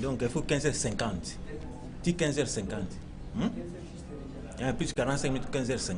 Donc il faut 15h50. Dis 15h50. Plus 45 minutes, 15h50.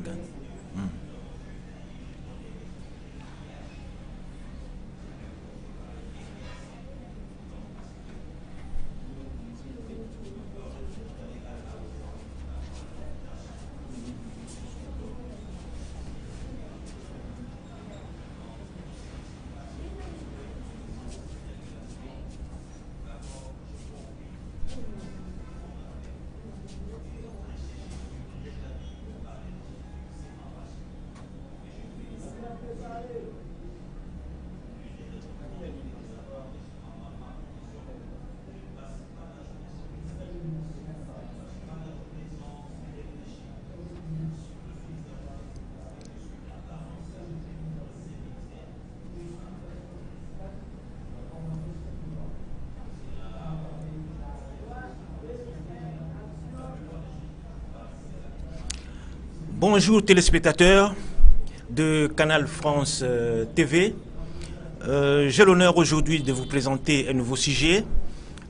Bonjour téléspectateurs de Canal France TV. J'ai l'honneur aujourd'hui de vous présenter un nouveau sujet,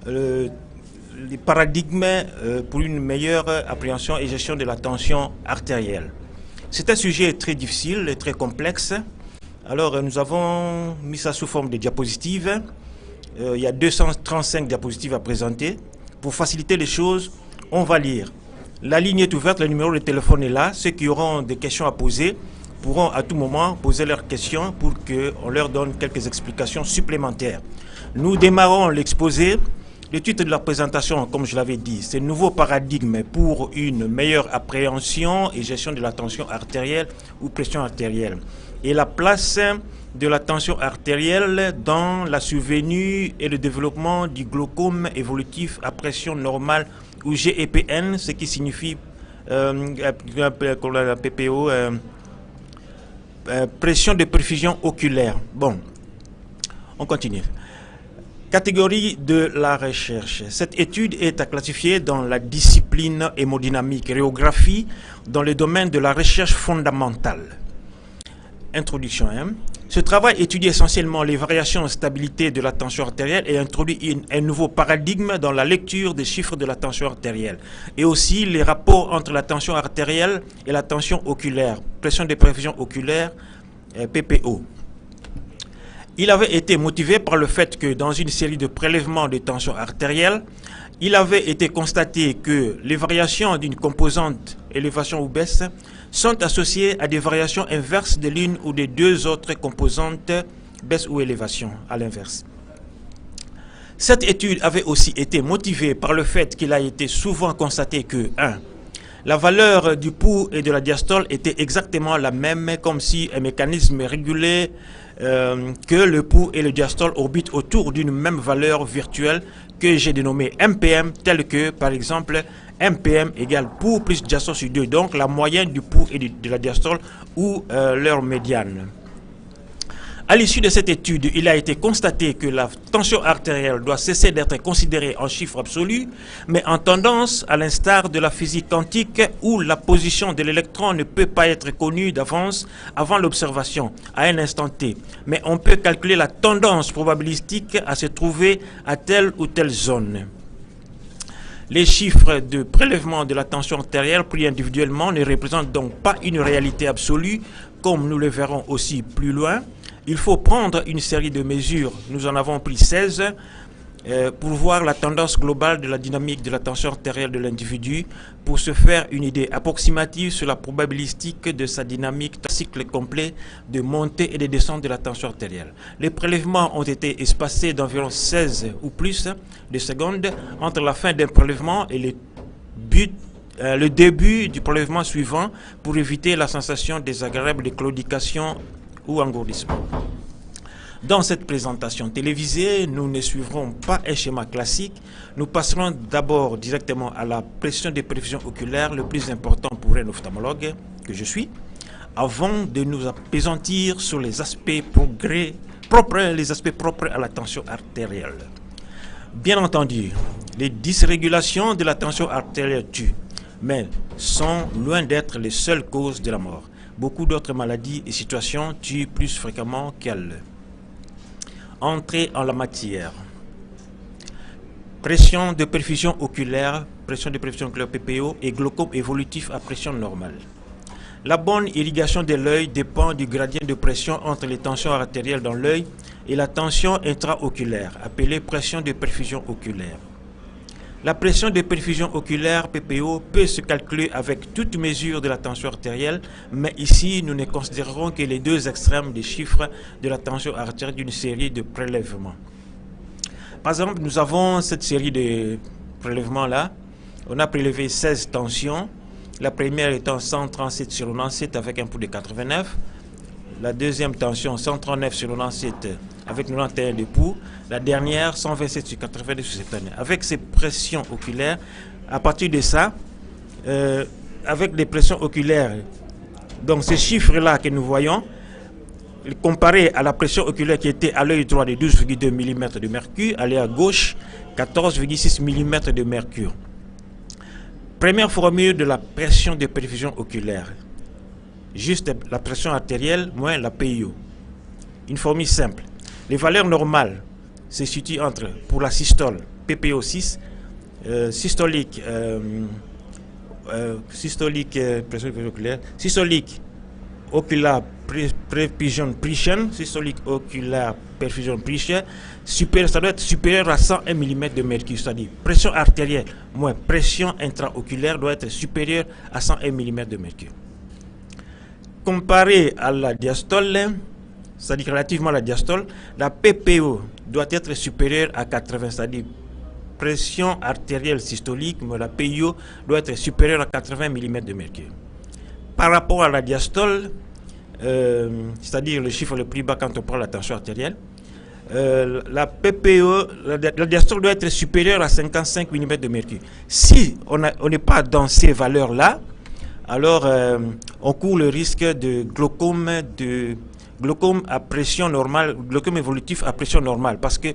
les paradigmes pour une meilleure appréhension et gestion de la tension artérielle. C'est un sujet très difficile et très complexe. Alors nous avons mis ça sous forme de diapositives. Il y a 235 diapositives à présenter. Pour faciliter les choses, on va lire. La ligne est ouverte, le numéro de téléphone est là. Ceux qui auront des questions à poser pourront à tout moment poser leurs questions pour qu'on leur donne quelques explications supplémentaires. Nous démarrons l'exposé. Le titre de la présentation, comme je l'avais dit, c'est « Nouveau paradigme pour une meilleure appréhension et gestion de la tension artérielle ou pression artérielle ». Et la place de la tension artérielle dans la survenue et le développement du glaucome évolutif à pression normale ou GEPN, ce qui signifie la PPO, pression de perfusion oculaire. Bon, on continue. Catégorie de la recherche. Cette étude est à classifier dans la discipline hémodynamique rhéographie dans le domaine de la recherche fondamentale. Introduction. Ce travail étudie essentiellement les variations en stabilité de la tension artérielle et introduit un nouveau paradigme dans la lecture des chiffres de la tension artérielle et aussi les rapports entre la tension artérielle et la tension oculaire, pression de perfusion oculaire, PPO. Il avait été motivé par le fait que dans une série de prélèvements de tension artérielle, il avait été constaté que les variations d'une composante élévation ou baisse sont associées à des variations inverses de l'une ou des deux autres composantes baisse ou élévation, à l'inverse. Cette étude avait aussi été motivée par le fait qu'il a été souvent constaté que 1. La valeur du pouls et de la diastole était exactement la même, comme si un mécanisme régulait que le pouls et le diastole orbitent autour d'une même valeur virtuelle que j'ai dénommée MPM, telle que, par exemple, MPM égale pouls plus diastole sur 2, donc la moyenne du pouls et de la diastole ou leur médiane. À l'issue de cette étude, il a été constaté que la tension artérielle doit cesser d'être considérée en chiffres absolus, mais en tendance, à l'instar de la physique quantique où la position de l'électron ne peut pas être connue d'avance avant l'observation, à un instant T. Mais on peut calculer la tendance probabilistique à se trouver à telle ou telle zone. Les chiffres de prélèvement de la tension artérielle pris individuellement ne représentent donc pas une réalité absolue, comme nous le verrons aussi plus loin. Il faut prendre une série de mesures, nous en avons pris 16, pour voir la tendance globale de la dynamique de la tension artérielle de l'individu, pour se faire une idée approximative sur la probabilistique de sa dynamique de cycle complet de montée et de descente de la tension artérielle. Les prélèvements ont été espacés d'environ 16 ou plus de secondes entre la fin d'un prélèvement et le début du prélèvement suivant pour éviter la sensation désagréable de claudication ou engourdissement. Dans cette présentation télévisée, nous ne suivrons pas un schéma classique. Nous passerons d'abord directement à la pression de perfusion oculaire, le plus important pour un ophtalmologue que je suis, avant de nous appesantir sur les aspects propres à la tension artérielle. Bien entendu, les dysrégulations de la tension artérielle tuent, mais sont loin d'être les seules causes de la mort. Beaucoup d'autres maladies et situations tuent plus fréquemment qu'elles. Entrer en la matière. pression de perfusion oculaire PPO et glaucome évolutif à pression normale. La bonne irrigation de l'œil dépend du gradient de pression entre les tensions artérielles dans l'œil et la tension intraoculaire, appelée pression de perfusion oculaire. La pression de perfusion oculaire PPO peut se calculer avec toute mesure de la tension artérielle, mais ici nous ne considérerons que les deux extrêmes des chiffres de la tension artérielle d'une série de prélèvements. Par exemple, nous avons cette série de prélèvements-là. On a prélevé 16 tensions. La première étant 137 sur 97 avec un pouls de 89. La deuxième tension 139 sur 97 avec 91 de pouls. La dernière 127 sur 82 sur 71. Avec ces pressions oculaires, à partir de ça, avec des pressions oculaires, donc ces chiffres-là que nous voyons, comparé à la pression oculaire qui était à l'œil droit de 12,2 mm de mercure, à l'œil gauche 14,6 mm de mercure. Première formule de la pression de perfusion oculaire. Juste la pression artérielle moins la PIO. Une formule simple. Les valeurs normales se situent entre, pour la systole, PPO 6, systolique oculaire perfusion Prichen, systolique oculaire perfusion Prichen, ça doit être supérieur à 101 mm de mercure, c'est-à-dire pression artérielle moins pression intraoculaire doit être supérieure à 101 mm de mercure. Comparé à la diastole, c'est-à-dire relativement à la diastole, la PPO doit être supérieure à 80, c'est-à-dire pression artérielle systolique, mais la PIO doit être supérieure à 80 mm de mercure. Par rapport à la diastole, c'est-à-dire le chiffre le plus bas quand on prend la tension artérielle, la PPO, la diastole doit être supérieure à 55 mm de mercure. Si on n'est pas dans ces valeurs-là, alors on court le risque de glaucome à pression normale, glaucome évolutif à pression normale, parce que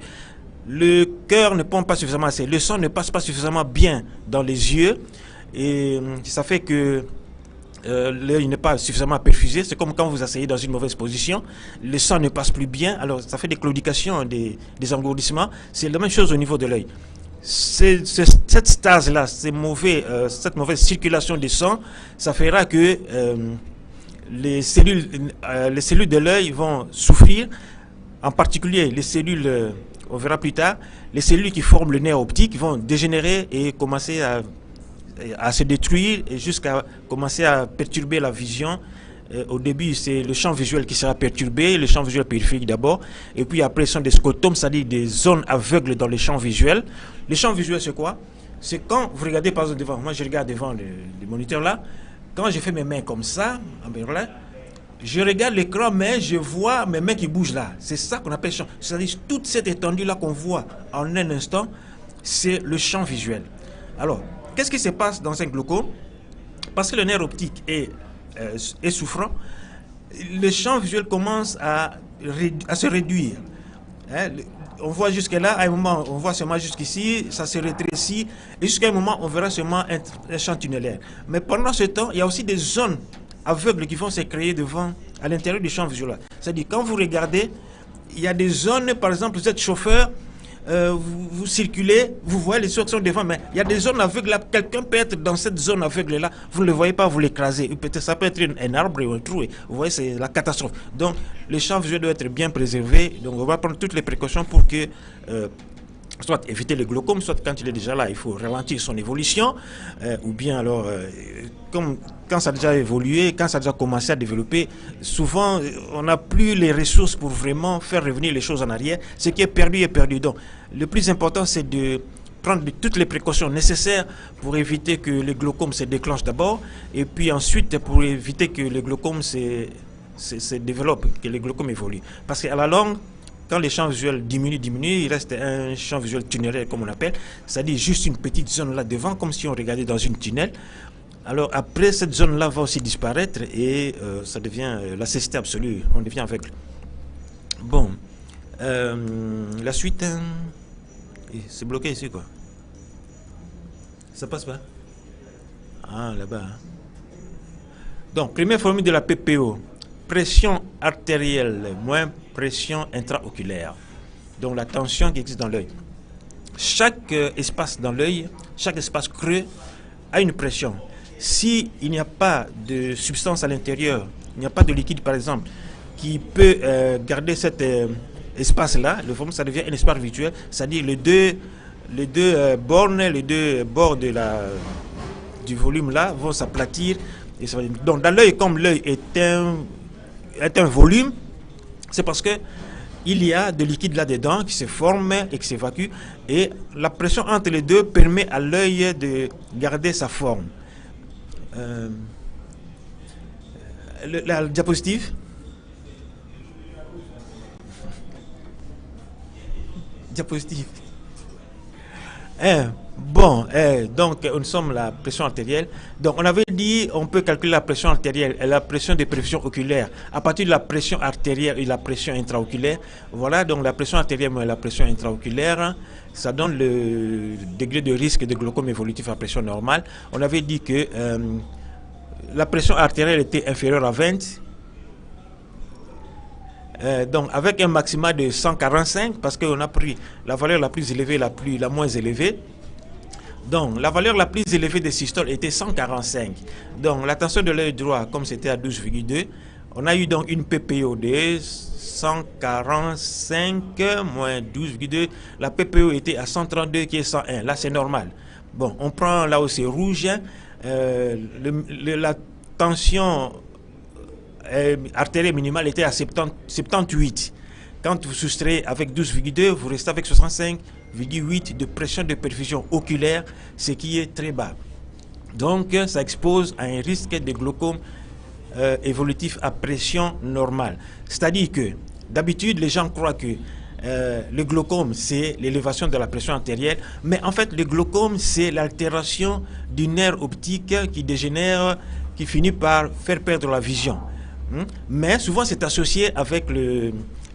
le cœur ne pompe pas suffisamment assez, le sang ne passe pas suffisamment bien dans les yeux, et ça fait que l'œil n'est pas suffisamment perfusé. C'est comme quand vous asseyez dans une mauvaise position, le sang ne passe plus bien, alors ça fait des claudications, des engourdissements. C'est la même chose au niveau de l'œil. Cette stase-là, cette mauvaise circulation du sang, ça fera que les cellules de l'œil vont souffrir, en particulier les cellules, on verra plus tard, les cellules qui forment le nerf optique vont dégénérer et commencer à se détruire et jusqu'à commencer à perturber la vision. Au début, c'est le champ visuel qui sera perturbé, le champ visuel périphérique d'abord, et puis après, ce sont des scotomes, c'est-à-dire des zones aveugles dans les champs visuels. Les champs visuels, c'est quoi? C'est quand vous regardez par exemple devant, moi je regarde devant le moniteur là, quand je fais mes mains comme ça, je regarde l'écran, mais je vois mes mains qui bougent là. C'est ça qu'on appelle champ. C'est-à-dire toute cette étendue là qu'on voit en un instant, c'est le champ visuel. Alors, qu'est-ce qui se passe dans un glaucome? Parce que le nerf optique est souffrant, le champ visuel commence à se réduire. On voit jusque-là, à un moment, on voit seulement jusqu'ici, ça se rétrécit, et jusqu'à un moment, on verra seulement un champ tunnelaire. Mais pendant ce temps, il y a aussi des zones aveugles qui vont se créer à l'intérieur du champ visuel. C'est-à-dire, quand vous regardez, il y a des zones, par exemple, vous êtes chauffeur, vous circulez, vous voyez les autres sont devant, mais il y a des zones aveugles là, quelqu'un peut être dans cette zone aveugle là, vous ne le voyez pas, vous l'écrasez, peut-être ça peut être un arbre ou un trou, vous voyez, c'est la catastrophe. Donc le champ visuel doit être bien préservé, donc on va prendre toutes les précautions pour que soit éviter le glaucome, soit quand il est déjà là, il faut ralentir son évolution, ou bien alors, quand ça a déjà évolué, quand ça a déjà commencé à développer, souvent, on n'a plus les ressources pour vraiment faire revenir les choses en arrière. Ce qui est perdu est perdu. Donc, le plus important, c'est de prendre toutes les précautions nécessaires pour éviter que le glaucome se déclenche d'abord, et puis ensuite, pour éviter que le glaucome se développe, que le glaucome évolue. Parce qu'à la longue, quand les champs visuels diminuent, il reste un champ visuel tunnelaire, comme on appelle, c'est-à-dire juste une petite zone là devant, comme si on regardait dans une tunnel. Alors après, cette zone-là va aussi disparaître et ça devient la cécité absolue, on devient aveugle. Bon, la suite, c'est bloqué ici quoi. Ça passe pas? Ah, là-bas. Donc, première formule de la PPO, pression artérielle moins pression intraoculaire. Donc la tension qui existe dans l'œil. chaque espace dans l'œil, chaque espace creux a une pression. Si il n'y a pas de substance à l'intérieur, il n'y a pas de liquide par exemple, qui peut garder cet espace-là, ça devient un espace virtuel, c'est-à-dire les deux bornes, les deux bords du volume-là vont s'aplatir. Donc dans l'œil, comme l'œil est un volume, c'est parce que il y a de liquide là-dedans qui se forme et qui s'évacue, et la pression entre les deux permet à l'œil de garder sa forme. La diapositive. Diapositive. Donc nous sommes la pression artérielle. Donc on avait dit on peut calculer la pression artérielle et la pression de perfusion oculaire à partir de la pression artérielle et la pression intraoculaire. Voilà, donc la pression artérielle et la pression intraoculaire, ça donne le degré de risque de glaucome évolutif à pression normale. On avait dit que la pression artérielle était inférieure à 20. Donc avec un maximum de 145, parce qu'on a pris la valeur la plus élevée, la moins élevée. Donc la valeur la plus élevée des systoles était 145. Donc la tension de l'œil droit, comme c'était à 12,2, on a eu donc une PPO de 145 moins 12,2. La PPO était à 132 qui est 101. Là c'est normal. Bon, on prend là où c'est rouge, la tension artérielle minimale était à 78. Quand vous soustrayez avec 12,2, vous restez avec 65,8 de pression de perfusion oculaire, ce qui est très bas. Donc, ça expose à un risque de glaucome évolutif à pression normale. C'est-à-dire que, d'habitude, les gens croient que le glaucome, c'est l'élévation de la pression artérielle, mais en fait, le glaucome, c'est l'altération du nerf optique qui dégénère, qui finit par faire perdre la vision. Mais souvent c'est associé avec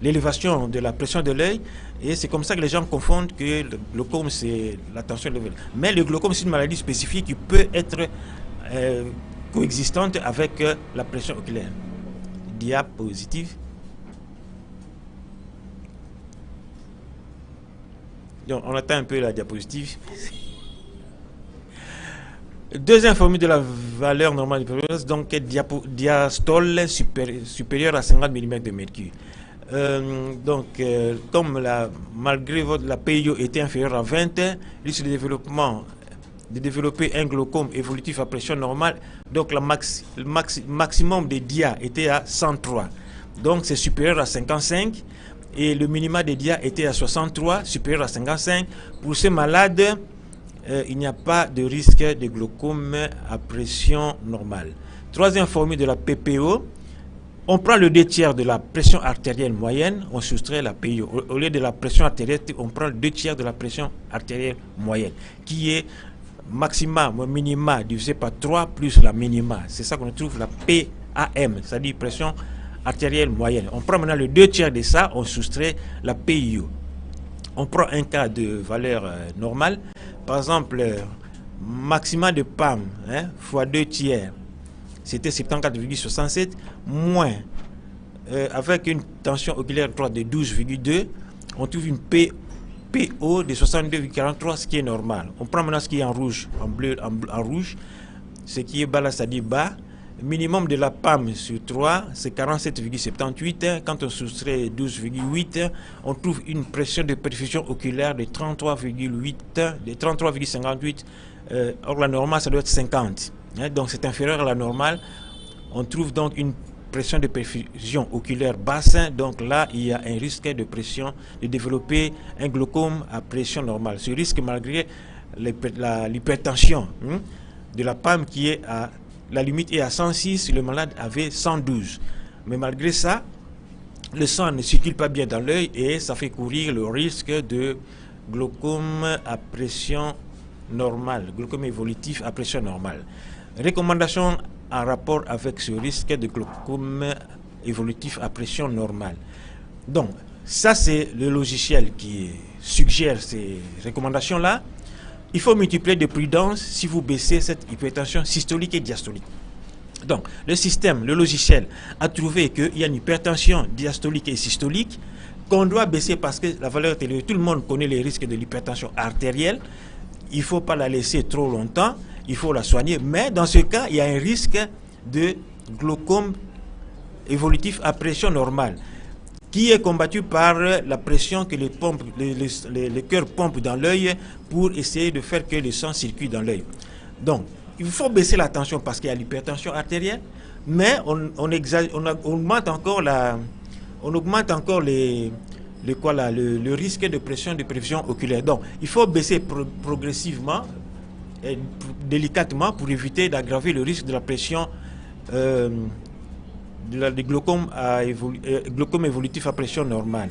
l'élévation de la pression de l'œil, et c'est comme ça que les gens confondent que le glaucome c'est la tension élevée. Mais le glaucome c'est une maladie spécifique qui peut être coexistante avec la pression oculaire. Diapositive. Donc on attend un peu la diapositive. Deuxième formule de la valeur normale de l'hyperthyroïdose, donc diastole supérieure à 50 mm de mercure. Comme malgré la PIO était inférieure à 20, risque de développer un glaucome évolutif à pression normale, donc le maximum des dia était à 103. Donc c'est supérieur à 55 et le minima des dia était à 63, supérieur à 55. Pour ces malades, il n'y a pas de risque de glaucome à pression normale. Troisième formule de la PPO, on prend le 2/3 de la pression artérielle moyenne, on soustrait la PIO. Au lieu de la pression artérielle, on prend le 2/3 de la pression artérielle moyenne, qui est maxima, minima divisé par 3 plus la minima. C'est ça qu'on trouve la PAM, c'est-à-dire pression artérielle moyenne. On prend maintenant le 2/3 de ça, on soustrait la PIO. On prend un cas de valeur normale. Par exemple, maxima de PAM fois 2/3, c'était 74,67, moins, avec une tension oculaire droite de 12,2, on trouve une PO de 62,43, ce qui est normal. On prend maintenant ce qui est en rouge, en bleu, en rouge, ce qui est bas là, c'est-à-dire bas. Minimum de la PAM sur 3, c'est 47,78. Quand on soustrait 12,8, on trouve une pression de perfusion oculaire de 33,8, de 33,58. Or, la normale, ça doit être 50. Donc, c'est inférieur à la normale. On trouve donc une pression de perfusion oculaire basse. Donc là, il y a un risque de pression, de développer un glaucome à pression normale. Ce risque, malgré l'hypertension de la PAM qui est à la limite est à 106, le malade avait 112. Mais malgré ça, le sang ne circule pas bien dans l'œil et ça fait courir le risque de glaucome à pression normale, glaucome évolutif à pression normale. Recommandation en rapport avec ce risque de glaucome évolutif à pression normale. Donc, ça c'est le logiciel qui suggère ces recommandations-là. Il faut multiplier de prudence si vous baissez cette hypertension systolique et diastolique. Donc, le système, le logiciel, a trouvé qu'il y a une hypertension diastolique et systolique. qu'on doit baisser parce que la valeur est élevée. Tout le monde connaît les risques de l'hypertension artérielle. Il ne faut pas la laisser trop longtemps, il faut la soigner. Mais dans ce cas, il y a un risque de glaucome évolutif à pression normale, qui est combattu par la pression que les cœurs pompent dans l'œil pour essayer de faire que le sang circule dans l'œil. Donc, il faut baisser la tension parce qu'il y a l'hypertension artérielle, mais on augmente encore le risque de pression de prévision oculaire. Donc, il faut baisser progressivement et délicatement pour éviter d'aggraver le risque de la pression de glaucome évolutif à pression normale.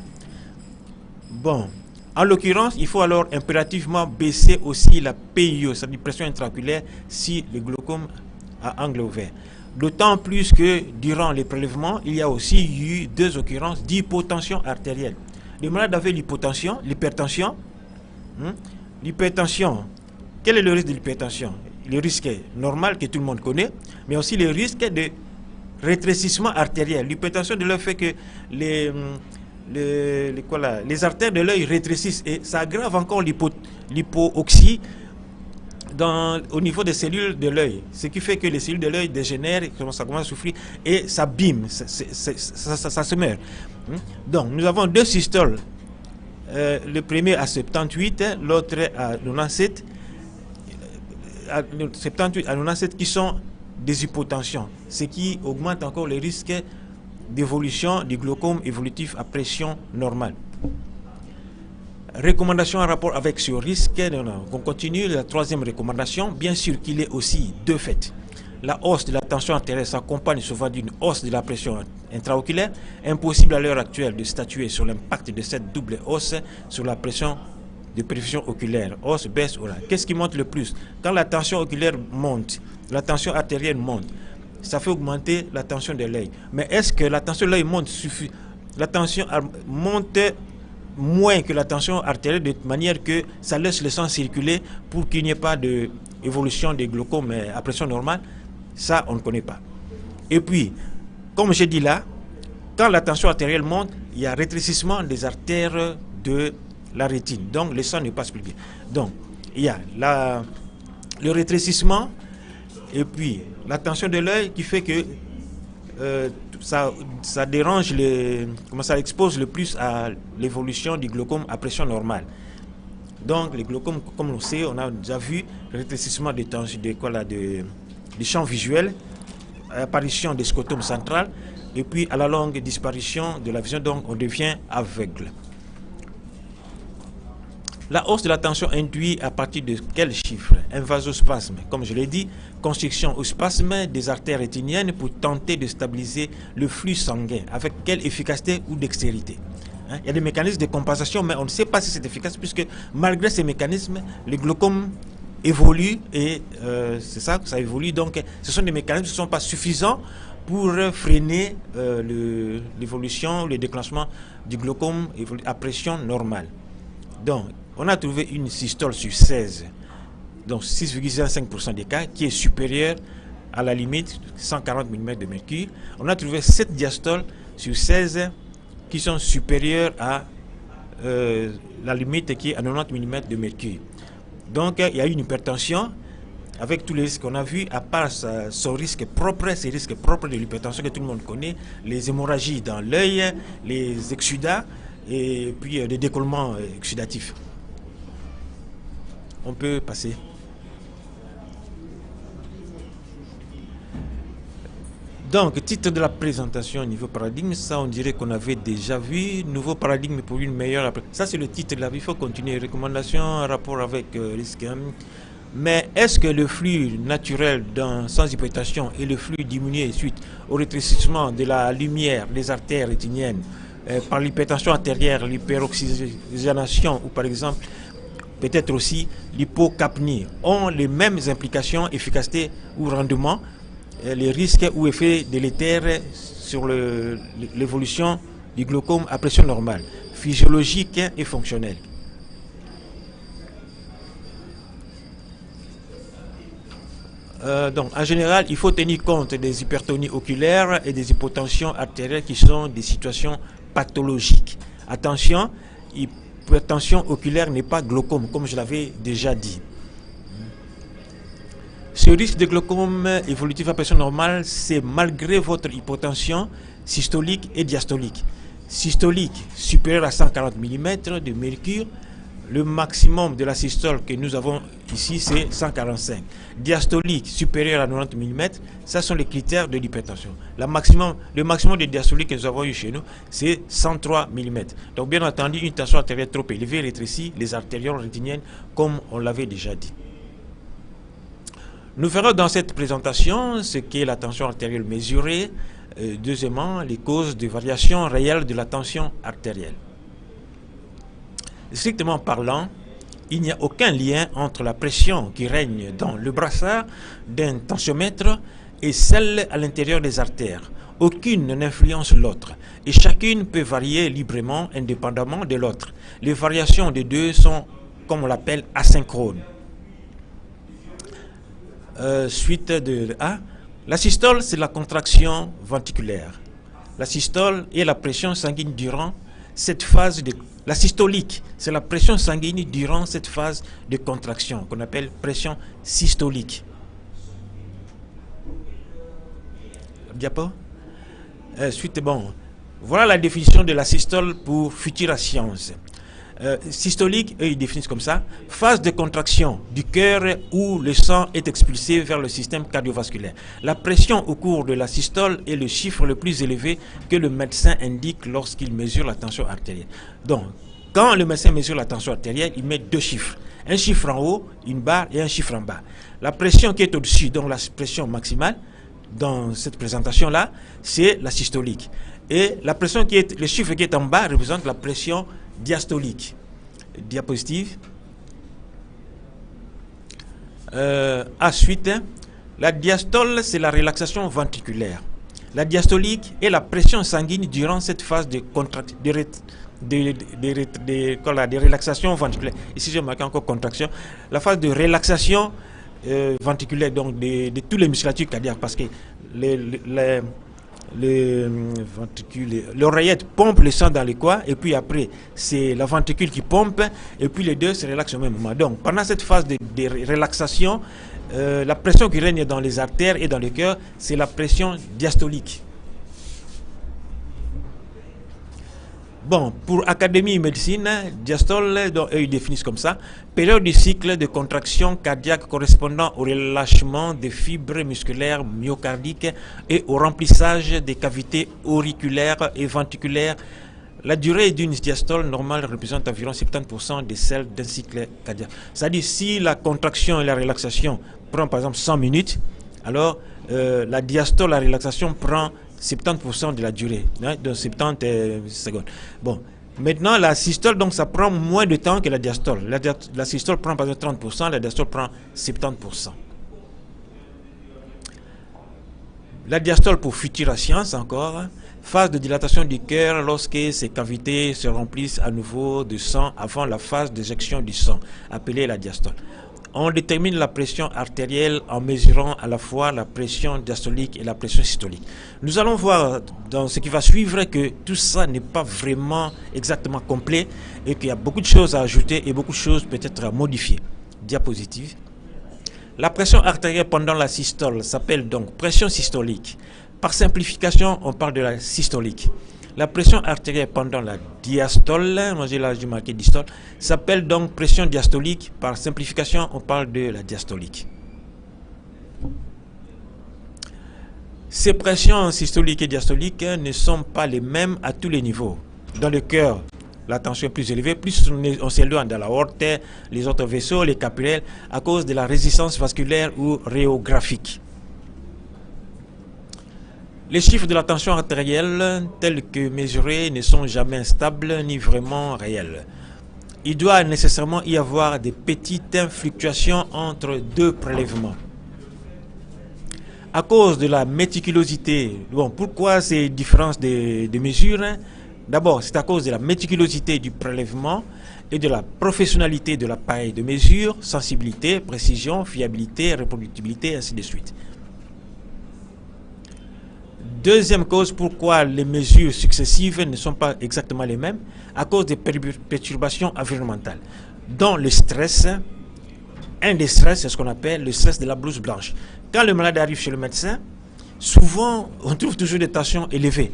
Bon, en l'occurrence, il faut alors impérativement baisser aussi la PIO, c'est-à-dire pression intraoculaire, si le glaucome à angle ouvert. D'autant plus que durant les prélèvements, il y a aussi eu 2 occurrences d'hypotension artérielle. Les malades avaient l'hypotension, l'hypertension. L'hypertension, quel est le risque de l'hypertension? Le risque normal que tout le monde connaît, mais aussi le risque de rétrécissement artériel. L'hypertension de l'œil fait que les artères de l'œil rétrécissent et ça aggrave encore l'hypoxie au niveau des cellules de l'œil, ce qui fait que les cellules de l'œil dégénèrent, ça commence à souffrir et ça bime, ça se meurt. Donc nous avons 2 systoles, le premier à 78, l'autre à 97, à 78 à 97 qui sont des hypotensions, ce qui augmente encore les risques d'évolution du glaucome évolutif à pression normale. Recommandation en rapport avec ce risque, on continue. La 3e recommandation, bien sûr qu'il est aussi de fait. La hausse de la tension artérielle s'accompagne souvent d'une hausse de la pression intraoculaire. Impossible à l'heure actuelle de statuer sur l'impact de cette double hausse sur la pression de prévision oculaire. Hausse, baisse, orale. Qu'est-ce qui monte le plus? Quand la tension oculaire monte, la tension artérielle monte, ça fait augmenter la tension de l'œil. Mais est-ce que la tension de l'œil monte la tension monte moins que la tension artérielle de manière que ça laisse le sang circuler pour qu'il n'y ait pas d'évolution des glaucomes à pression normale? Ça, on ne connaît pas. Et puis, comme j'ai dit là, quand la tension artérielle monte, il y a rétrécissement des artères de la rétine. Donc, le sang ne passe plus bien. Donc, il y a le rétrécissement et puis la tension de l'œil qui fait que ça dérange, ça expose le plus à l'évolution du glaucome à pression normale. Donc, les glaucomes, comme on sait, on a déjà vu le rétrécissement des champs visuels, apparition des scotomes centrales, et puis à la longue disparition de la vision, donc on devient aveugle. La hausse de la tension induit à partir de quel chiffre? Un vasospasme, comme je l'ai dit, constriction ou spasme des artères rétiniennes pour tenter de stabiliser le flux sanguin. Avec quelle efficacité ou dextérité? Il y a des mécanismes de compensation, mais on ne sait pas si c'est efficace, puisque malgré ces mécanismes, le glaucome évolue et c'est ça que ça évolue. Donc, ce sont des mécanismes qui ne sont pas suffisants pour freiner l'évolution, le déclenchement du glaucome à pression normale. Donc, on a trouvé une systole sur 16, donc 6,5% des cas, qui est supérieure à la limite 140 mm de mercure. On a trouvé 7 diastoles sur 16 qui sont supérieures à la limite qui est à 90 mm de mercure. Donc, il y a une hypertension avec tous les risques qu'on a vus, à part son risque propre, ces risques propres de l'hypertension que tout le monde connaît, les hémorragies dans l'œil, les exsudats, et puis des décollements exsudatifs. On peut passer. Donc, titre de la présentation, niveau paradigme, ça on dirait qu'on avait déjà vu. Nouveau paradigme pour une meilleure... Ça c'est le titre de la vie, il faut continuer. Recommandations en rapport avec risque. Mais est-ce que le flux naturel sans hypertension et le flux diminué suite au rétrécissement de la lumière des artères rétiniennes par l'hypertension artérielle, l'hyperoxygénation ou par exemple peut-être aussi l'hypocapnie ont les mêmes implications, efficacité ou rendement, les risques ou effets délétères sur l'évolution du glaucome à pression normale, physiologique et fonctionnelle? Donc, en général, il faut tenir compte des hypertonies oculaires et des hypotensions artérielles qui sont des situations pathologiques. Attention, hypertension oculaire n'est pas glaucome, comme je l'avais déjà dit. Ce risque de glaucome évolutif à pression normale, c'est malgré votre hypotension systolique et diastolique. Systolique supérieure à 140 mm de mercure, le maximum de la systole que nous avons ici, c'est 145. Diastolique supérieur à 90 mm, ça sont les critères de l'hypertension. Le maximum de diastolique que nous avons eu chez nous, c'est 103 mm. Donc bien entendu, une tension artérielle trop élevée rétrécit les artérioles rétiniennes, comme on l'avait déjà dit. Nous verrons dans cette présentation ce qu'est la tension artérielle mesurée, deuxièmement, les causes de variation réelle de la tension artérielle. Strictement parlant, il n'y a aucun lien entre la pression qui règne dans le brassard d'un tensiomètre et celle à l'intérieur des artères. Aucune n'influence l'autre et chacune peut varier librement, indépendamment de l'autre. Les variations des deux sont, comme on l'appelle, asynchrones. Suite de A. La systole, c'est la contraction ventriculaire. La systole est la pression sanguine durant cette phase de... La systolique, c'est la pression sanguine durant cette phase de contraction qu'on appelle pression systolique. Diapo. Suite, bon. Voilà la définition de la systole pour Futura Science. Systolique, eux, ils définissent comme ça: phase de contraction du cœur où le sang est expulsé vers le système cardiovasculaire. La pression au cours de la systole est le chiffre le plus élevé que le médecin indique lorsqu'il mesure la tension artérielle. Donc, quand le médecin mesure la tension artérielle, il met deux chiffres. Un chiffre en haut, une barre, et un chiffre en bas. La pression qui est au-dessus, donc la pression maximale, dans cette présentation-là, c'est la systolique. Et la pression qui est, le chiffre qui est en bas représente la pression diastolique. Diapositive. Ensuite, la diastole, c'est la relaxation ventriculaire. La diastolique est la pression sanguine durant cette phase de relaxation ventriculaire. Ici, j'ai marqué encore contraction. La phase de relaxation ventriculaire, donc de tous les musculatures cardiaques, parce que l'oreillette pompe le sang dans les coins, et puis après c'est la ventricule qui pompe, et puis les deux se relaxent au même moment. Donc pendant cette phase de relaxation, la pression qui règne dans les artères et dans le cœur, c'est la pression diastolique. Bon, pour Académie Médecine, diastole, donc, eux, ils définissent comme ça: période du cycle de contraction cardiaque correspondant au relâchement des fibres musculaires myocardiques et au remplissage des cavités auriculaires et ventriculaires. La durée d'une diastole normale représente environ 70% de celle d'un cycle cardiaque. C'est-à-dire, si la contraction et la relaxation prend par exemple 100 minutes, alors la diastole, la relaxation prend 70% de la durée, hein, donc 70 secondes. Bon, maintenant la systole, donc ça prend moins de temps que la diastole. La systole prend par exemple 30%, la diastole prend 70%. La diastole pour Futura Science encore, phase de dilatation du cœur lorsque ces cavités se remplissent à nouveau de sang avant la phase d'éjection du sang, appelée la diastole. On détermine la pression artérielle en mesurant à la fois la pression diastolique et la pression systolique. Nous allons voir dans ce qui va suivre que tout ça n'est pas vraiment exactement complet et qu'il y a beaucoup de choses à ajouter et beaucoup de choses peut-être à modifier. Diapositive. La pression artérielle pendant la systole s'appelle donc pression systolique. Par simplification, on parle de la systolique. La pression artérielle pendant la diastole, moi j'ai là marqué diastole, s'appelle donc pression diastolique. Par simplification, on parle de la diastolique. Ces pressions systoliques et diastoliques ne sont pas les mêmes à tous les niveaux. Dans le cœur, la tension est plus élevée, plus on s'éloigne dans la aorte, les autres vaisseaux, les capillaires, à cause de la résistance vasculaire ou rhéographique. Les chiffres de la tension artérielle, tels que mesurés, ne sont jamais stables ni vraiment réels. Il doit nécessairement y avoir des petites fluctuations entre deux prélèvements. À cause de la méticulosité, bon, pourquoi ces différences de mesure? D'abord, c'est à cause de la méticulosité du prélèvement et de la professionnalité de l'appareil de mesure, sensibilité, précision, fiabilité, reproductibilité, ainsi de suite. Deuxième cause pourquoi les mesures successives ne sont pas exactement les mêmes, à cause des perturbations environnementales, dont le stress. Un des stress, c'est ce qu'on appelle le stress de la blouse blanche. Quand le malade arrive chez le médecin, souvent on trouve toujours des tensions élevées.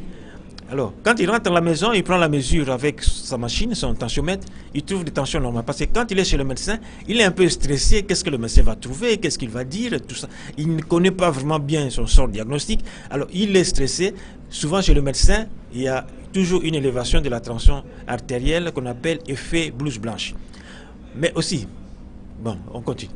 Alors, quand il rentre dans la maison, il prend la mesure avec sa machine, son tensiomètre, il trouve des tensions normales. Parce que quand il est chez le médecin, il est un peu stressé. Qu'est-ce que le médecin va trouver? Qu'est-ce qu'il va dire? Tout ça. Il ne connaît pas vraiment bien son sort diagnostique. Alors, il est stressé. Souvent, chez le médecin, il y a toujours une élévation de la tension artérielle qu'on appelle effet blouse blanche. Mais aussi, bon, on continue.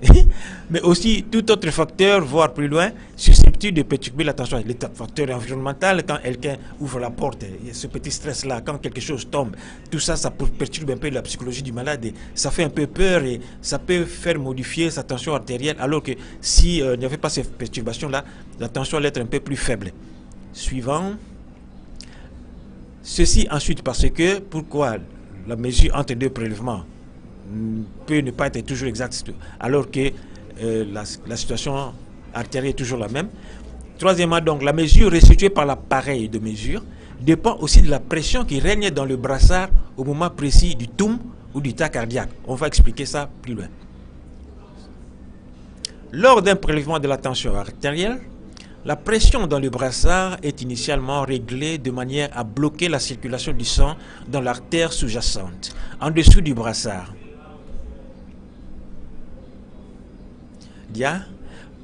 Mais aussi, tout autre facteur, voire plus loin, susceptible de perturber la tension. Les facteurs environnementaux, quand quelqu'un ouvre la porte, il y a ce petit stress-là, quand quelque chose tombe, tout ça, ça perturbe un peu la psychologie du malade. Et ça fait un peu peur et ça peut faire modifier sa tension artérielle, alors que si il n'y avait pas ces perturbations-là, la tension allait être un peu plus faible. Suivant. Ceci ensuite parce que, pourquoi la mesure entre deux prélèvements peut ne pas être toujours exacte alors que la situation artérielle est toujours la même. Troisièmement, donc, la mesure restituée par l'appareil de mesure dépend aussi de la pression qui règne dans le brassard au moment précis du TUM ou du tas cardiaque. On va expliquer ça plus loin. Lors d'un prélèvement de la tension artérielle, la pression dans le brassard est initialement réglée de manière à bloquer la circulation du sang dans l'artère sous-jacente, en dessous du brassard.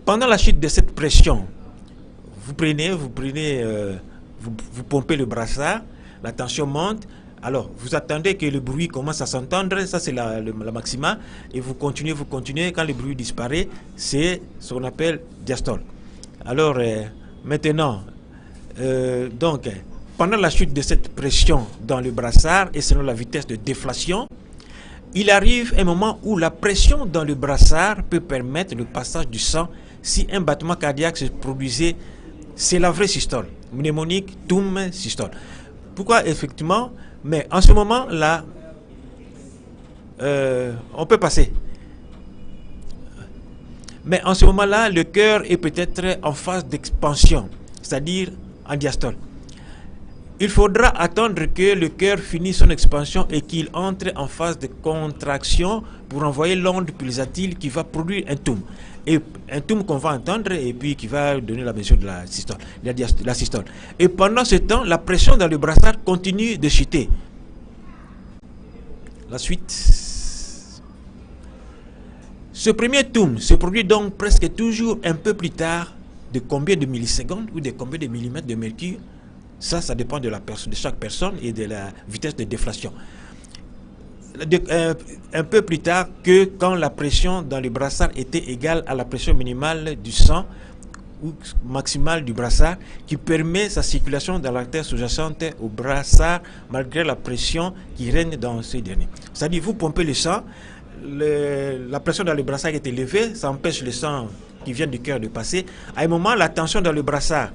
Pendant la chute de cette pression, vous pompez le brassard, la tension monte, alors vous attendez que le bruit commence à s'entendre, ça c'est la maxima, et vous continuez, quand le bruit disparaît, c'est ce qu'on appelle diastole. Alors maintenant, donc, pendant la chute de cette pression dans le brassard et selon la vitesse de déflation, il arrive un moment où la pression dans le brassard peut permettre le passage du sang. Si un battement cardiaque se produisait, c'est la vraie systole, mnémonique, TUM, systole. Pourquoi effectivement? Mais en ce moment-là, on peut passer. Mais en ce moment-là, le cœur est peut-être en phase d'expansion, c'est-à-dire en diastole. Il faudra attendre que le cœur finisse son expansion et qu'il entre en phase de contraction pour envoyer l'onde pulsatile qui va produire un TUM. Et un TUM qu'on va entendre et puis qui va donner la mesure de la systole, la systole. Et pendant ce temps, la pression dans le brassard continue de chuter. La suite. Ce premier TUM se produit donc presque toujours un peu plus tard, de combien de millisecondes ou de combien de millimètres de mercure. Ça dépend de chaque personne et de la vitesse de déflation. Un peu plus tard que quand la pression dans le brassard était égale à la pression minimale du sang ou maximale du brassard, qui permet sa circulation dans l'artère sous-jacente au brassard malgré la pression qui règne dans ce dernier. C'est-à-dire, vous pompez le sang, la pression dans le brassard est élevée, ça empêche le sang qui vient du cœur de passer. À un moment, la tension dans le brassard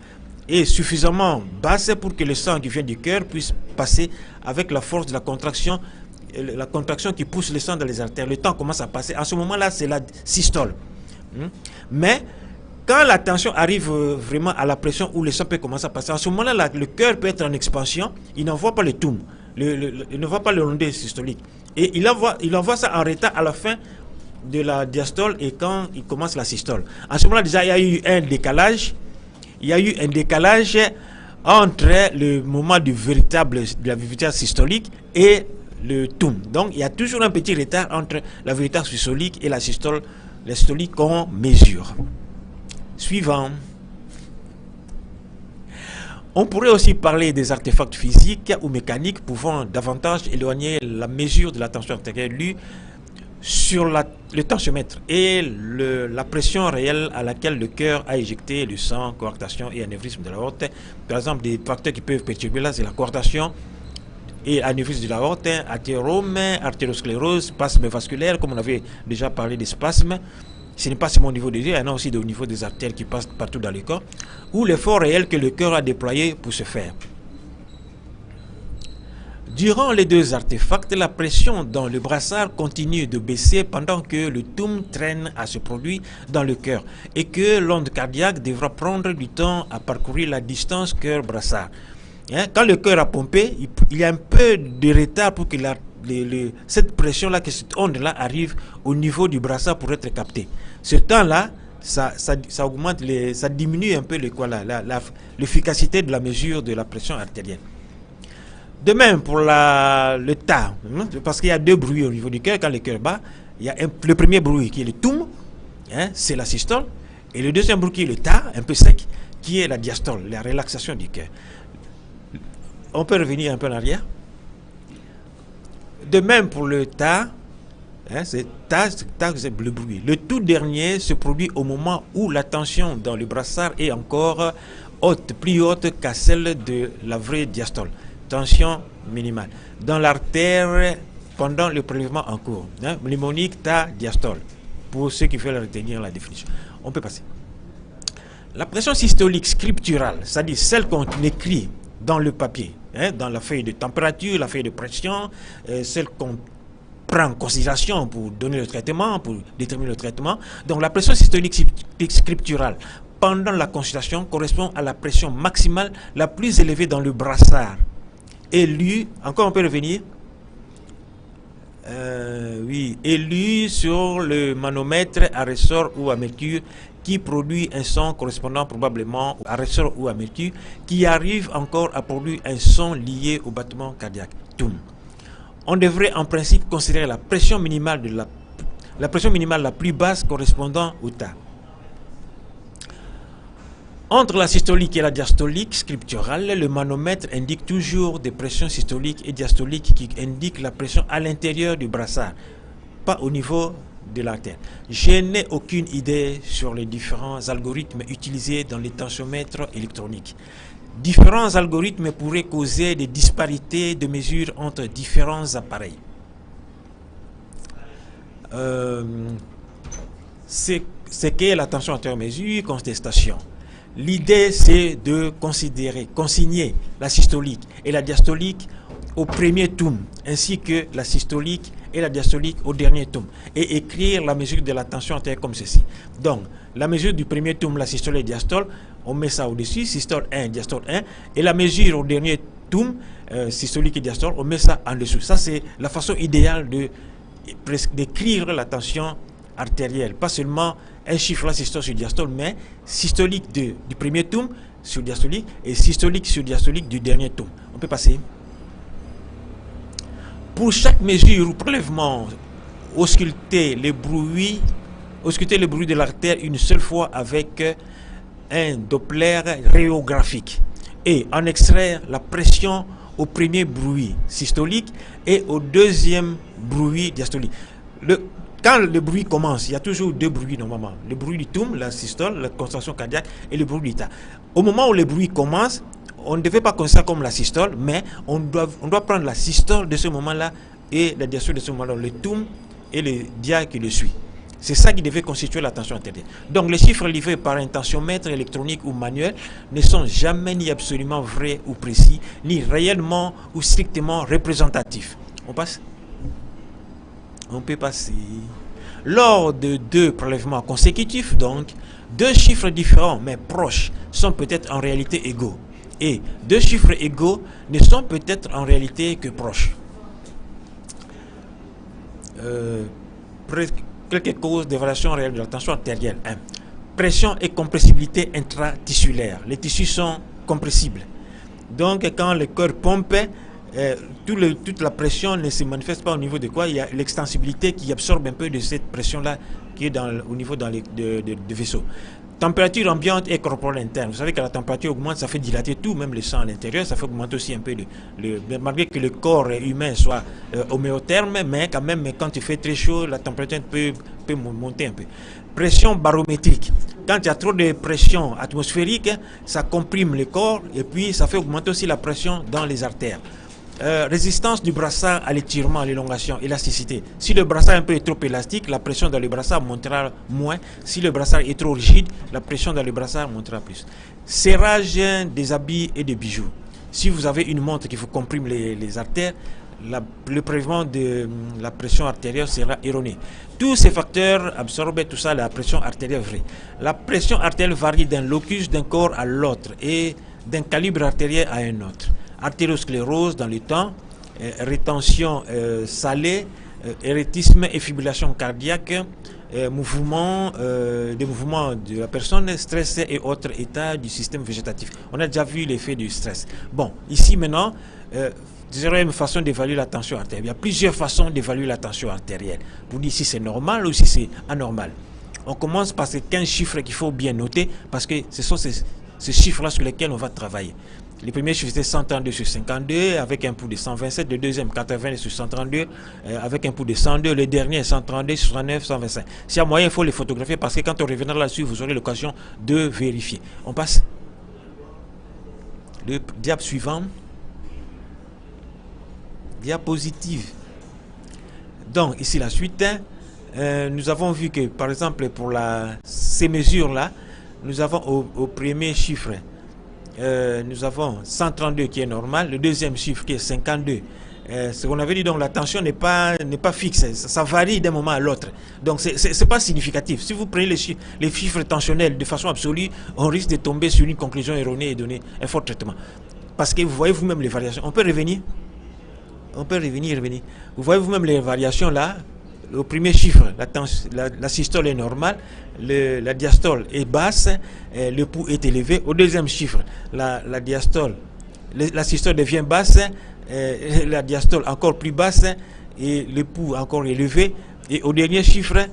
est suffisamment basse pour que le sang qui vient du cœur puisse passer avec la force de la contraction qui pousse le sang dans les artères. Le temps commence à passer. En ce moment-là, c'est la systole. Mais quand la tension arrive vraiment à la pression où le sang peut commencer à passer, en ce moment-là, le cœur peut être en expansion. Il n'envoie pas le TUM. Il ne voit pas le rondé systolique. Et il envoie ça en retard à la fin de la diastole et quand il commence la systole. En ce moment-là, déjà, il y a eu un décalage. Il y a eu un décalage entre le moment de la vitesse systolique et le TUM. Donc, il y a toujours un petit retard entre la vitesse systolique et la systolique qu'on mesure. Suivant. On pourrait aussi parler des artefacts physiques ou mécaniques pouvant davantage éloigner la mesure de la tension artérielle lue sur le tensiomètre et la pression réelle à laquelle le cœur a éjecté le sang, coarctation et anévrisme de l'aorte. Par exemple, des facteurs qui peuvent perturber là, c'est la coarctation et anévrisme de l'aorte, athérome, artérosclérose, spasme vasculaire, comme on avait déjà parlé des spasmes. Ce n'est pas seulement au niveau des yeux, il y en a aussi au niveau des artères qui passent partout dans le corps, ou l'effort réel que le cœur a déployé pour se faire. Durant les deux artefacts, la pression dans le brassard continue de baisser pendant que le toum traîne à se produire dans le cœur et que l'onde cardiaque devra prendre du temps à parcourir la distance cœur-brassard. Quand le cœur a pompé, il y a un peu de retard pour que cette pression-là, que cette onde-là arrive au niveau du brassard pour être captée. Ce temps-là, ça augmente, ça diminue un peu l'efficacité de la mesure de la pression artérielle. De même pour le tas, parce qu'il y a deux bruits au niveau du cœur. Quand le cœur bat, il y a le premier bruit qui est le toum, c'est la systole, et le deuxième bruit qui est le tas, un peu sec, qui est la diastole, la relaxation du cœur. On peut revenir un peu en arrière. De même pour le tas, c'est le bruit. Le tout dernier se produit au moment où la tension dans le brassard est encore haute, plus haute qu'à celle de la vraie diastole. Tension minimale. Dans l'artère, pendant le prélèvement en cours. Mnémonique, tas, diastole. Pour ceux qui veulent retenir la définition. On peut passer. La pression systolique scripturale, c'est-à-dire celle qu'on écrit dans le papier, dans la feuille de température, la feuille de pression, celle qu'on prend en considération pour donner le traitement, pour déterminer le traitement. Donc la pression systolique scripturale pendant la consultation correspond à la pression maximale la plus élevée dans le brassard. Élu, encore on peut revenir, élu sur le manomètre à ressort ou à mercure qui produit un son correspondant probablement à ressort ou à mercure qui arrive encore à produire un son lié au battement cardiaque. Toum. On devrait en principe considérer la pression minimale la pression minimale la plus basse correspondant au tas. Entre la systolique et la diastolique scripturale, le manomètre indique toujours des pressions systoliques et diastoliques qui indiquent la pression à l'intérieur du brassard, pas au niveau de l'artère. Je n'ai aucune idée sur les différents algorithmes utilisés dans les tensiomètres électroniques. Différents algorithmes pourraient causer des disparités de mesure entre différents appareils. C'est qu'est la tension artère-mesure, contestation. L'idée, c'est de consigner la systolique et la diastolique au premier toum, ainsi que la systolique et la diastolique au dernier toum, et écrire la mesure de la tension artérielle comme ceci. Donc, la mesure du premier toum, la systole et diastole, on met ça au-dessus, systole 1, diastole 1, et la mesure au dernier toum, systolique et diastole, on met ça en dessous. Ça, c'est la façon idéale d'écrire la tension artérielle, pas seulement un chiffre là, systole sur diastole, mais systolique du premier toum sur diastolique et systolique sur diastolique du dernier toum. On peut passer. Pour chaque mesure ou prélèvement, ausculter le bruit de l'artère une seule fois avec un Doppler rhéographique et en extraire la pression au premier bruit systolique et au deuxième bruit diastolique. Quand le bruit commence, il y a toujours deux bruits normalement. Le bruit du toum, la systole, la contraction cardiaque et le bruit du tas. Au moment où le bruit commence, on ne devait pas considérer ça comme la systole, mais on doit prendre la systole de ce moment-là et la diastole de ce moment-là, le toum et le dia qui le suit. C'est ça qui devait constituer la tension artérielle. Donc les chiffres livrés par un tensiomètre électronique ou manuel ne sont jamais ni absolument vrais ou précis, ni réellement ou strictement représentatifs. On passe ? On peut passer. Lors de deux prélèvements consécutifs, donc, deux chiffres différents mais proches sont peut-être en réalité égaux. Et deux chiffres égaux ne sont peut-être en réalité que proches. Quelques causes de variation réelle de la tension artérielle. 1. Pression et compressibilité intratissulaire. Les tissus sont compressibles. Donc, quand le cœur pompe, toute la pression ne se manifeste pas au niveau de quoi? Il y a l'extensibilité qui absorbe un peu de cette pression-là qui est au niveau de vaisseau. Température ambiante et corporelle interne. Vous savez que la température augmente, ça fait dilater tout, même le sang à l'intérieur, ça fait augmenter aussi un peu, malgré que le corps humain soit homéotherme, mais quand même, quand il fait très chaud, la température peut monter un peu. Pression barométrique. Quand il y a trop de pression atmosphérique, ça comprime le corps et puis ça fait augmenter aussi la pression dans les artères. Résistance du brassard à l'étirement, à l'élongation, élasticité. Si le brassard est un peu trop élastique, la pression dans le brassard montera moins. Si le brassard est trop rigide, la pression dans le brassard montera plus. Serrage des habits et des bijoux. Si vous avez une montre qui vous comprime les artères, le prélèvement de la pression artérielle sera erroné. Tous ces facteurs absorbent tout ça, la pression artérielle vraie. La pression artérielle varie d'un locus d'un corps à l'autre et d'un calibre artériel à un autre. Artériosclérose dans le temps, rétention salée, éréthisme et fibrillation cardiaque, des mouvements de la personne, stress et autres états du système végétatif. On a déjà vu l'effet du stress. Bon, ici maintenant, il y a une façon d'évaluer la tension artérielle. Il y a plusieurs façons d'évaluer la tension artérielle pour dire si c'est normal ou si c'est anormal. On commence par ces 15 chiffres qu'il faut bien noter parce que ce sont ces chiffres-là sur lesquels on va travailler. Les premiers chiffres étaient 132 sur 52 avec un pouls de 127, le deuxième 80 sur 132 avec un pouls de 102, le dernier 132 sur 109, 125. S'il y a moyen, il faut les photographier parce que quand on reviendra là-dessus, vous aurez l'occasion de vérifier. On passe. Le diapo suivant. Diapositive. Donc ici la suite, nous avons vu que par exemple pour ces mesures-là, nous avons au premier chiffre, nous avons 132 qui est normal, le deuxième chiffre qui est 52. Ce qu'on avait dit, donc la tension n'est pas fixe, ça varie d'un moment à l'autre. Donc c'est pas significatif. Si vous prenez les chiffres tensionnels de façon absolue, on risque de tomber sur une conclusion erronée et donner un fort traitement. Parce que vous voyez vous-même les variations. On peut revenir. Vous voyez vous-même les variations là. Au premier chiffre, la systole est normale, la diastole est basse, le pouls est élevé. Au deuxième chiffre, la systole devient basse, la diastole encore plus basse et le pouls encore élevé. Et au dernier chiffre,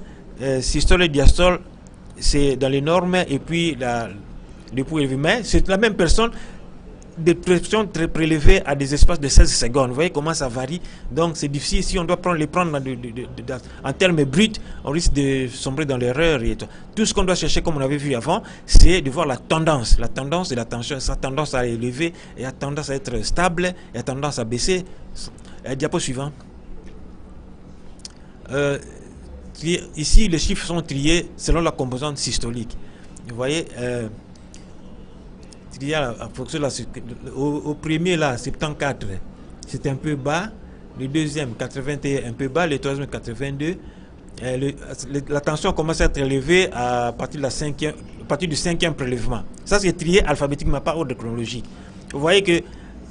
systole et diastole, c'est dans les normes et puis le pouls élevé. Mais c'est la même personne. Des pressions très prélevées à des espaces de 16 secondes. Vous voyez comment ça varie. Donc c'est difficile. Si on doit les prendre en termes bruts, on risque de sombrer dans l'erreur. Tout ce qu'on doit chercher, comme on avait vu avant, c'est de voir la tendance. La tendance de la tension, sa tendance à élever, et a tendance à être stable, et a tendance à baisser. Diapo suivant. Ici, les chiffres sont triés selon la composante systolique. Vous voyez au premier là 74 c'est un peu bas, le deuxième 81 un peu bas, le troisième 82. La tension commence à être élevée à partir du cinquième prélèvement. Ça c'est trié alphabétiquement, pas ordre chronologique. Vous voyez que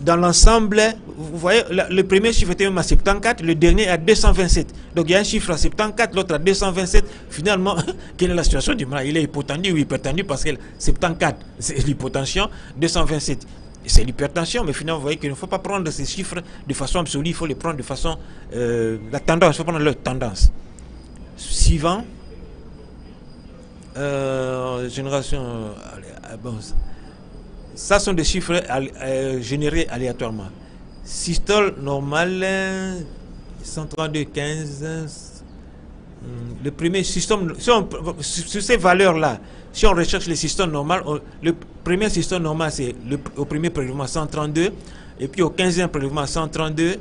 dans l'ensemble, vous voyez le premier chiffre était même à 74, le dernier à 227. Donc il y a un chiffre à 74, l'autre à 227. Finalement, quelle est la situation du malade? Il est hypotendu ou hypertendu parce que 74 c'est l'hypotension, 227 c'est l'hypertension. Mais finalement, vous voyez qu'il ne faut pas prendre ces chiffres de façon absolue, il faut les prendre de façon la tendance, il faut prendre leur tendance. Suivant, génération. Bon, ça sont des chiffres générés aléatoirement. Systole normale 132,15. Le premier système, sur ces valeurs-là, si on recherche les systèmes normales, le premier système normal c'est au premier prélèvement 132, et puis au 15e prélèvement 132,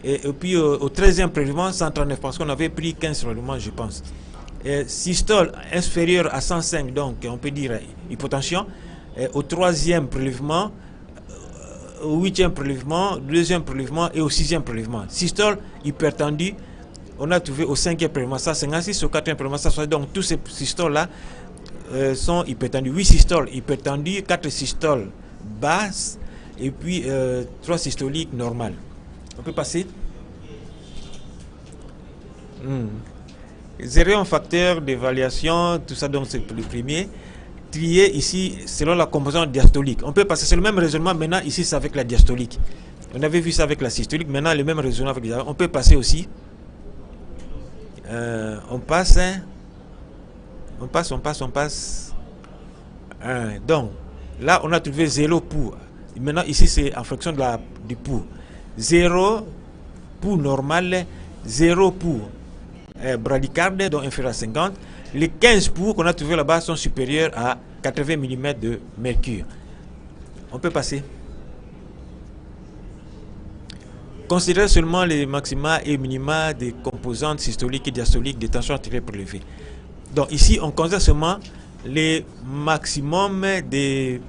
et puis au 13e prélèvement 139, parce qu'on avait pris 15 prélèvements, je pense. Systole inférieure à 105, donc on peut dire hypotension. Au troisième prélèvement, au huitième prélèvement, deuxième prélèvement et au sixième prélèvement. Systole hypertendu, on a trouvé au cinquième prélèvement, ça 56, au quatrième prélèvement, ça 60. Donc tous ces systoles-là sont hypertendus. 8 systoles hypertendues, 4 systoles basses et puis 3 systoliques normales. On peut passer. Zéro un facteur d'évaluation, tout ça donc c'est le premier. Trier ici selon la composante diastolique. On peut passer, c'est le même raisonnement maintenant ici c'est avec la diastolique. On avait vu ça avec la systolique, maintenant le même raisonnement avec on peut passer aussi. On passe. Donc là on a trouvé 0 pour. Maintenant ici c'est en fonction de du pour. 0 pour normal, 0 pour bradycarde, donc inférieur à 50. Les 15 pour qu'on a trouvé là-bas sont supérieurs à 80 mm de mercure. On peut passer. Considérez seulement les maxima et minima des composantes systoliques et diastoliques des tensions artérielles prélevées. Donc ici, on considère seulement les maximums des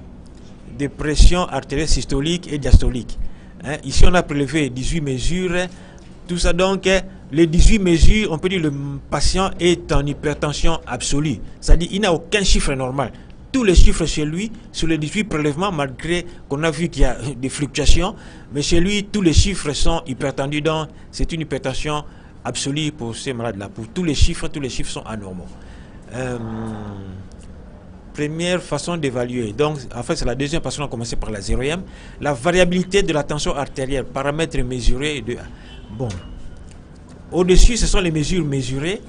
de pression artérielle systolique et diastolique. Hein? Ici, on a prélevé 18 mesures. Tout ça donc, les 18 mesures, on peut dire que le patient est en hypertension absolue. C'est-à-dire qu'il n'a aucun chiffre normal. Tous les chiffres chez lui, sur les 18 prélèvements, malgré qu'on a vu qu'il y a des fluctuations, mais chez lui, tous les chiffres sont hypertendus. Donc, c'est une hypertension absolue pour ces malades-là. Pour tous les chiffres sont anormaux. Première façon d'évaluer. Donc, en fait, c'est la deuxième façon. On a commencé par la 0e. La variabilité de la tension artérielle, paramètres mesurés. Bon. Au-dessus, ce sont les mesures mesurées.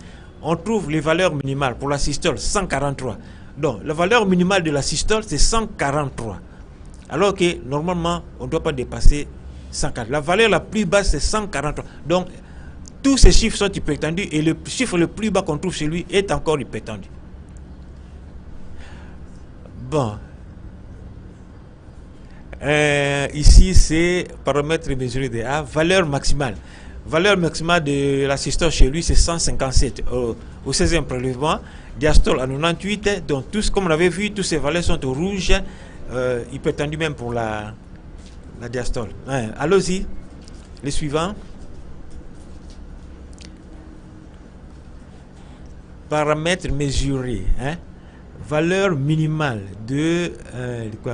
On trouve les valeurs minimales pour la systole, 143. Donc, la valeur minimale de la systole, c'est 143. Alors que, normalement, on ne doit pas dépasser 140. La valeur la plus basse, c'est 143. Donc, tous ces chiffres sont hypertendus et le chiffre le plus bas qu'on trouve chez lui est encore hypertendu. Bon. Ici, c'est paramètre mesuré de A, valeur maximale. Valeur maximale de la systole chez lui, c'est 157 au 16e prélèvement. Diastole à 98. Donc, tous, comme on avait vu, toutes ces valeurs sont au rouge. Hypertendu même pour la diastole. Allons-y. Les suivants. Paramètres mesurés. Valeur minimale de quoi?